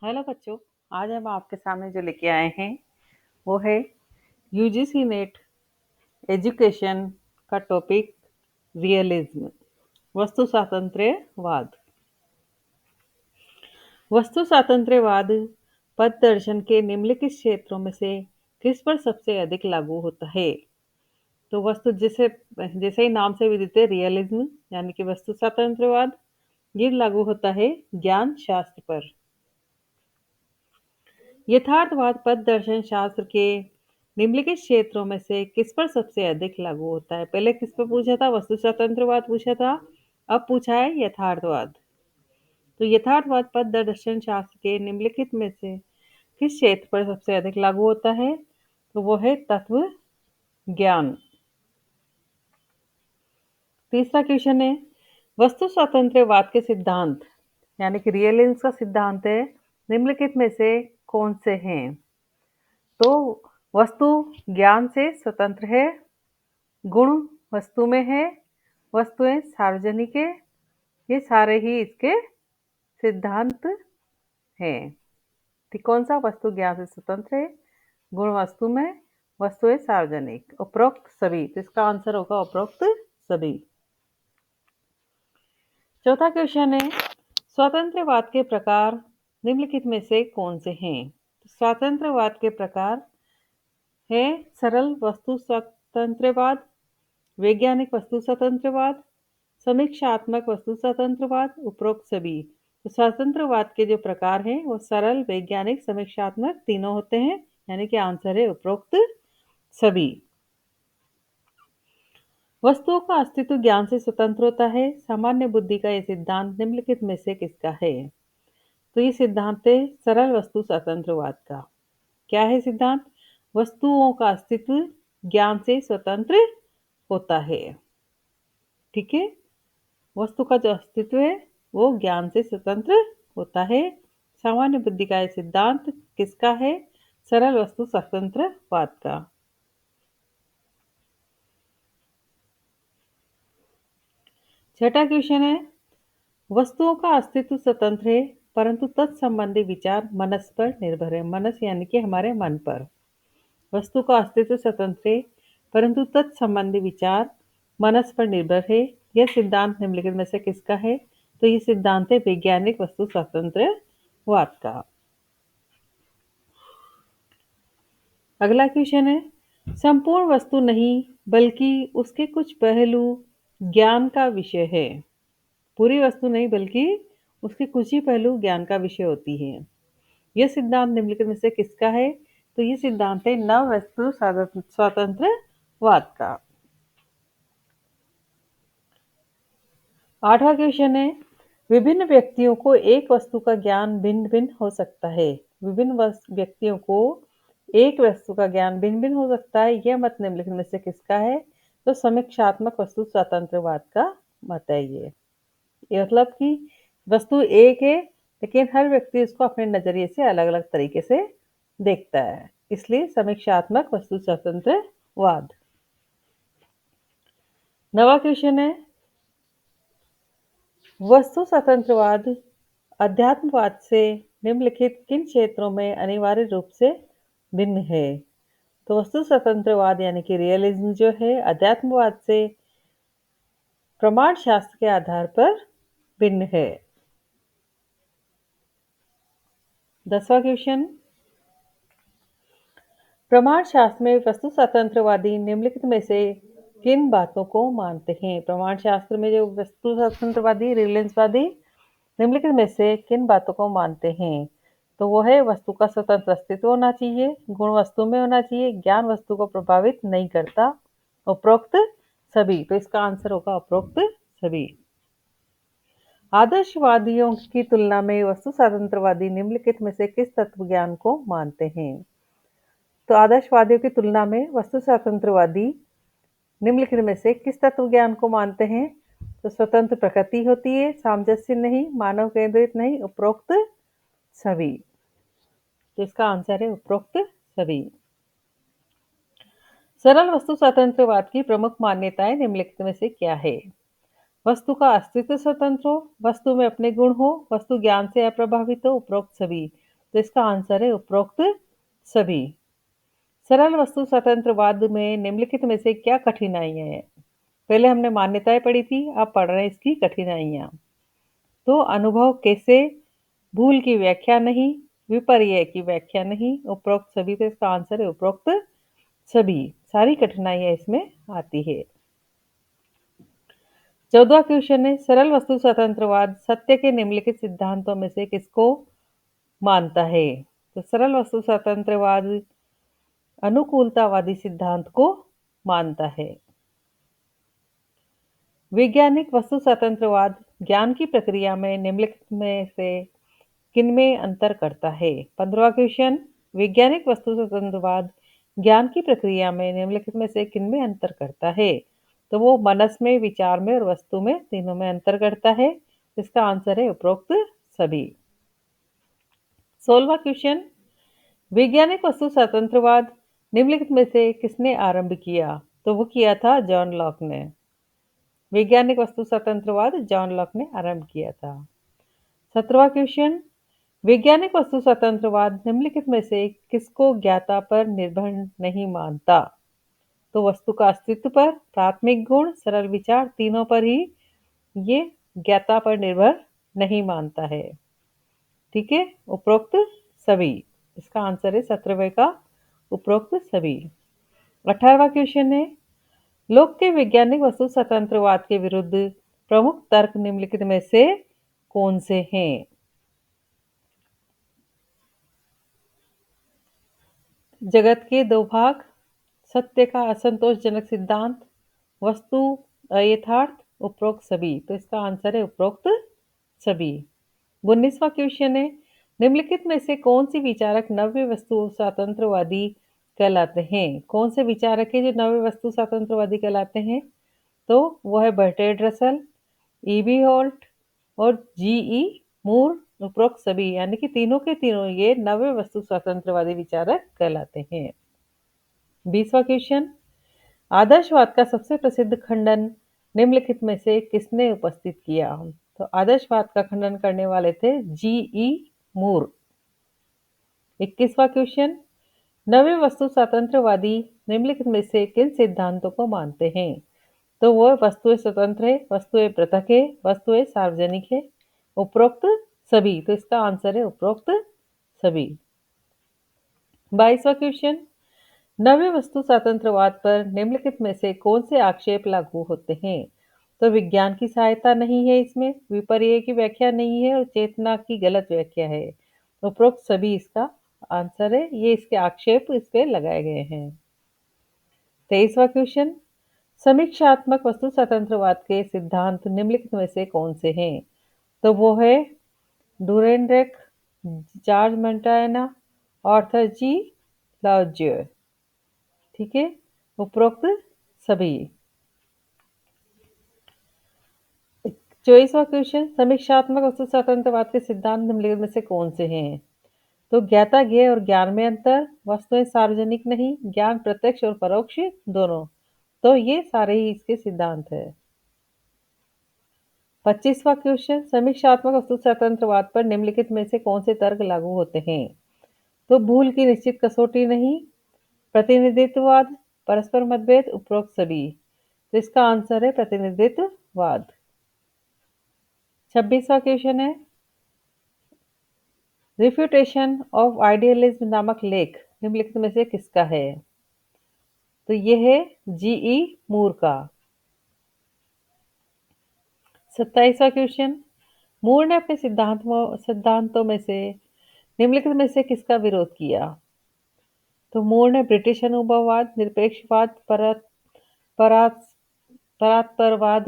Hello बच्चों। आज हम आपके सामने जो लेके आए हैं वो है यूजीसी नेट एजुकेशन का टॉपिक रियलिज्म वस्तु स्वातंत्र्यवाद। वस्तु स्वातंत्र्यवाद पद दर्शन के निम्नलिखित क्षेत्रों में से किस पर सबसे अधिक लागू होता है? तो वस्तु जैसे जैसे ही नाम से विदित है रियलिज्म यानी कि वस्तु स्वातंत्र्यवाद, ये लागू होता है ज्ञान शास्त्र पर। यथार्थवाद पद दर्शन शास्त्र के निम्नलिखित क्षेत्रों में से किस पर सबसे अधिक लागू होता है? पहले किस पर पूछा था? वस्तु स्वतंत्रवाद पूछा था। अब पूछा है यथार्थवाद। तो यथार्थवाद पद दर्शन शास्त्र के निम्नलिखित में से किस क्षेत्र पर सबसे अधिक लागू होता है? तो वो है तत्व ज्ञान। तीसरा क्वेश्चन है वस्तु स्वतंत्रवाद के सिद्धांत यानी कि रियलिज्म का सिद्धांत है निम्नलिखित में से कौन से हैं? तो वस्तु ज्ञान से स्वतंत्र है, गुण वस्तु में है, वस्तुएं सार्वजनिक है, ये सारे ही इसके सिद्धांत हैं। ठीक, कौन सा? वस्तु ज्ञान से स्वतंत्र है, गुण वस्तु में, वस्तुएं सार्वजनिक, उपरोक्त सभी। तो इसका आंसर होगा उपरोक्त सभी। चौथा क्वेश्चन है स्वतंत्रवाद के प्रकार निम्नलिखित में से कौन से हैं? स्वतंत्रवाद के प्रकार है सरल वस्तु स्वतंत्रवाद, वैज्ञानिक वस्तु स्वतंत्रवाद, समीक्षात्मक वस्तु स्वतंत्रवाद, उपरोक्त सभी। तो स्वतंत्रवाद के जो प्रकार हैं वो सरल, वैज्ञानिक, समीक्षात्मक तीनों होते हैं, यानी कि आंसर है उपरोक्त सभी। वस्तुओं का अस्तित्व ज्ञान से स्वतंत्र होता है। सामान्य बुद्धि का यह सिद्धांत निम्नलिखित में से किसका है? तो ये सिद्धांत है सरल वस्तु स्वतंत्रवाद का। क्या है सिद्धांत? वस्तुओं का अस्तित्व ज्ञान से स्वतंत्र होता है। ठीक है, वस्तु का जो अस्तित्व है वो ज्ञान से स्वतंत्र होता है। सामान्य बुद्धि का यह सिद्धांत किसका है? सरल वस्तु स्वतंत्रवाद का। छठा क्वेश्चन है वस्तुओं का अस्तित्व स्वतंत्र है परंतु तत्संबंधी विचार मनस पर निर्भर है। मनस यानी कि हमारे मन पर। वस्तु का अस्तित्व स्वतंत्र है परंतु तत्संबंधी विचार मनस पर निर्भर है। यह सिद्धांत निम्नलिखित में से किसका है? तो यह सिद्धांत है वैज्ञानिक वस्तु स्वतंत्रवाद का। अगला क्वेश्चन है संपूर्ण वस्तु नहीं बल्कि उसके कुछ पहलू ज्ञान का विषय है। पूरी वस्तु नहीं बल्कि उसके कुछ ही पहलू ज्ञान का विषय होती है। यह सिद्धांत निम्नलिखित में से किसका है? तो यह सिद्धांत है नव वस्तु स्वतंत्रवाद का। आठवां क्वेश्चन है विभिन्न व्यक्तियों को एक वस्तु का ज्ञान भिन्न भिन्न हो सकता है। विभिन्न व्यक्तियों को एक वस्तु का ज्ञान भिन्न भिन्न हो सकता है, यह मत निम्नलिखित में से किसका है? तो समीक्षात्मक वस्तु स्वतंत्रवाद का मत है। ये मतलब कि वस्तु एक है लेकिन हर व्यक्ति उसको अपने नजरिए से अलग अलग तरीके से देखता है, इसलिए समीक्षात्मक वस्तु स्वतंत्रवाद। नवा क्वेश्चन है वस्तु स्वतंत्रवाद अध्यात्मवाद से निम्नलिखित किन क्षेत्रों में अनिवार्य रूप से भिन्न है? तो वस्तु स्वतंत्रवाद यानी कि रियलिज्म जो है अध्यात्मवाद से प्रमाण शास्त्र के आधार पर भिन्न है। 10वां क्वेश्चन प्रमाण शास्त्र में वस्तु स्वतंत्रवादी निम्नलिखित में से किन बातों को मानते हैं? प्रमाण शास्त्र में जो वस्तु स्वतंत्रवादी रियलिज्मवादी निम्नलिखित में से किन बातों को मानते हैं? तो वो है वस्तु का स्वतंत्र अस्तित्व होना चाहिए, गुण वस्तु में होना चाहिए, ज्ञान वस्तु को प्रभावित नहीं करता, उपरोक्त सभी। तो इसका आंसर होगा उपरोक्त सभी। आदर्शवादियों की तुलना में वस्तु स्वतंत्रवादी निम्नलिखित में से किस तत्व ज्ञान को मानते हैं? तो आदर्शवादियों की तुलना में वस्तु स्वतंत्रवादी निम्नलिखित में से किस तत्व ज्ञान को मानते हैं? तो स्वतंत्र प्रकृति होती है, सामंजस्य नहीं, मानव केंद्रित नहीं, उपरोक्त सभी। तो इसका आंसर है उपरोक्त सभी। सरल वस्तु स्वतंत्रवाद की प्रमुख मान्यताएं निम्नलिखित में से क्या है? वस्तु का अस्तित्व स्वतंत्र हो, वस्तु में अपने गुण हो, वस्तु ज्ञान से अप्रभावित हो, उपरोक्त सभी। तो इसका आंसर है उपरोक्त सभी। सरल वस्तु स्वतंत्रवाद में निम्नलिखित में से क्या कठिनाइयां हैं? पहले हमने मान्यताएं पढ़ी थी, अब पढ़ रहे हैं इसकी कठिनाइयां। तो अनुभव कैसे, भूल की व्याख्या नहीं, विपर्य की व्याख्या नहीं, उपरोक्त सभी। तो इसका आंसर है उपरोक्त सभी। सारी कठिनाइयां इसमें आती है। 14वां क्वेश्चन है, सरल वस्तु स्वतंत्रवाद सत्य के निम्नलिखित सिद्धांतों में से किसको मानता है? तो सरल वस्तु स्वतंत्रवाद अनुकूलतावादी सिद्धांत को मानता है। वैज्ञानिक वस्तु स्वतंत्रवाद ज्ञान की प्रक्रिया में निम्नलिखित में से किनमें अंतर करता है? 15वां क्वेश्चन, वैज्ञानिक वस्तु स्वतंत्रवाद ज्ञान की प्रक्रिया में निम्नलिखित में से किनमें अंतर करता है? तो वो मनस में, विचार में और वस्तु में, तीनों में अंतर करता है। इसका आंसर है उपरोक्त सभी। 16वां क्वेश्चन, वैज्ञानिक वस्तु स्वतंत्रवाद निम्नलिखित में से किसने आरंभ किया? तो वो किया था जॉन लॉक ने। वैज्ञानिक वस्तु स्वतंत्रवाद जॉन लॉक ने आरंभ किया था। 17वां क्वेश्चन, वैज्ञानिक वस्तु स्वतंत्रवाद निम्नलिखित में से किसको ज्ञाता पर निर्भर नहीं मानता? तो वस्तु का अस्तित्व पर, प्राथमिक गुण, सरल विचार, तीनों पर ही ये ज्ञाता पर निर्भर नहीं मानता है। ठीक है, उपरोक्त सभी। इसका आंसर है 17वें का उपरोक्त सभी। 18वां क्वेश्चन है, लोक के वैज्ञानिक वस्तु स्वतंत्रवाद के विरुद्ध प्रमुख तर्क निम्नलिखित में से कौन से हैं? जगत के दो भाग, सत्य का असंतोषजनक सिद्धांत, वस्तु अयथार्थ, उपरोक्त सभी। तो इसका आंसर है उपरोक्त सभी। 19वां क्वेश्चन है, निम्नलिखित में से कौन सी विचारक नव्य वस्तु स्वतंत्रवादी कहलाते हैं? कौन से विचारक है जो नव्य वस्तु स्वतंत्रवादी कहलाते हैं? तो वो है बर्ट्रैंड रसल, ईबी होल्ट और जीई मूर। उपरोक्त सभी, यानी कि तीनों के तीनों ये नव्य वस्तु स्वतंत्रवादी विचारक कहलाते हैं। 20वां क्वेश्चन, आदर्शवाद का सबसे प्रसिद्ध खंडन निम्नलिखित में से किसने उपस्थित किया? तो आदर्शवाद का खंडन करने वाले थे जीई मूर। 21वां क्वेश्चन, नव्य वस्तु स्वतंत्रवादी निम्नलिखित में से किन सिद्धांतों को मानते हैं? तो वो वस्तुएं स्वतंत्र है, वस्तुएं पृथक है, वस्तुएं सार्वजनिक है, उपरोक्त सभी। तो इसका आंसर है उपरोक्त सभी। 22वां क्वेश्चन, नव्य वस्तु स्वतंत्रवाद पर निम्नलिखित में से कौन से आक्षेप लागू होते हैं? तो विज्ञान की सहायता नहीं है इसमें, विपर्य की व्याख्या नहीं है और चेतना की गलत व्याख्या है। उपरोक्त सभी इसका आंसर है। ये इसके आक्षेप इस पे लगाए गए हैं। 23वां क्वेश्चन, समीक्षात्मक वस्तु स्वतंत्रवाद के सिद्धांत निम्नलिखित में से कौन से हैं? तो वो है डुरेंड्रेक, जॉर्ज मोंटाना, आर्थर जी लाउज्य। ठीक है, उपरोक्त सभी। 24वां क्वेश्चन, समीक्षात्मक वस्तु स्वतंत्रवाद के सिद्धांत निम्नलिखित में से कौन से हैं? तो ज्ञाता ज्ञेय और ज्ञान में अंतर, वस्तुएं सार्वजनिक नहीं, ज्ञान प्रत्यक्ष और परोक्ष दोनों। तो ये सारे ही इसके सिद्धांत है। 25वां क्वेश्चन, समीक्षात्मक वस्तु स्वतंत्रवाद पर निम्नलिखित में से कौन से तर्क लागू होते हैं? तो भूल की निश्चित कसौटी नहीं, प्रतिनिधित्ववाद, परस्पर मतभेद, उपरोक्त सभी। तो इसका आंसर है प्रतिनिधित्ववाद। 26वां क्वेश्चन है, रिफ्यूटेशन ऑफ आइडियलिज्म नामक लेख निम्नलिखित में से किसका है? तो ये है जीई मूर का। 27वां क्वेश्चन, मूर ने अपने सिद्धांतों में से निम्नलिखित में से किसका विरोध किया? तो मूर ने ब्रिटिश अनुभववाद, निरपेक्षवाद, परात्परवाद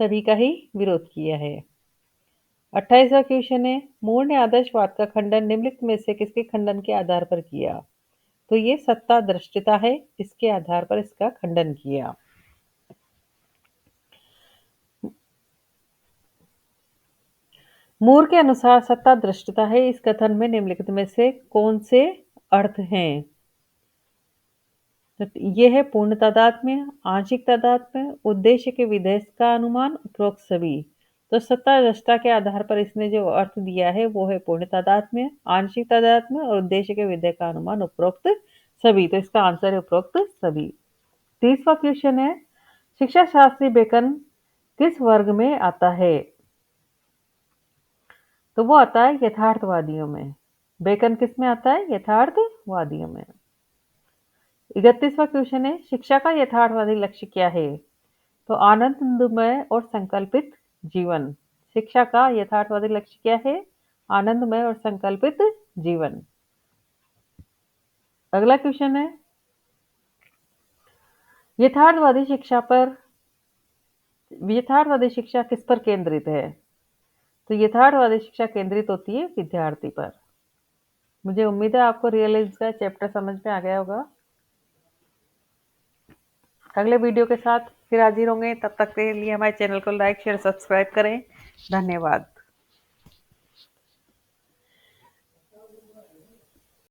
सभी का ही विरोध किया है। 28वां क्वेश्चन है, मूर ने आदर्शवाद का खंडन निम्नलिखित में से किसके खंडन के आधार पर किया? तो ये सत्ता दृष्टिता है, इसके आधार पर इसका खंडन किया। मूर के अनुसार सत्ता दृष्टिता है, इस कथन में निम्नलिखित में से कौन से अर्थ हैं? तो ये है पूर्ण तादात्म्य, आंशिक तादात्म्य, उद्देश्य के विधेय का अनुमान, उपरोक्त सभी। तो सत्तादशता के आधार पर इसने जो अर्थ दिया है वो है पूर्ण तादात्म्य, आंशिक तादात्म्य और उद्देश्य के विधेय का अनुमान उपरोक्त सभी। तो इसका आंसर है उपरोक्त सभी। 30वां क्वेश्चन है, शिक्षा शास्त्री बेकन किस वर्ग में आता है? तो वो आता है यथार्थवादियों में। बेकन किस में आता है? यथार्थवादियों में। 31वां क्वेश्चन है, शिक्षा का यथार्थवादी लक्ष्य क्या है? तो आनंदमय और संकल्पित जीवन। शिक्षा का यथार्थवादी लक्ष्य क्या है? आनंदमय और संकल्पित जीवन। अगला क्वेश्चन है, यथार्थवादी शिक्षा किस पर केंद्रित है? तो यथार्थवादी शिक्षा केंद्रित होती है विद्यार्थी पर। मुझे उम्मीद है आपको रियलिज्म का चैप्टर समझ में आ गया होगा। अगले वीडियो के साथ फिर हाजिर होंगे, तब तक के लिए हमारे चैनल को लाइक शेयर सब्सक्राइब करें। धन्यवाद।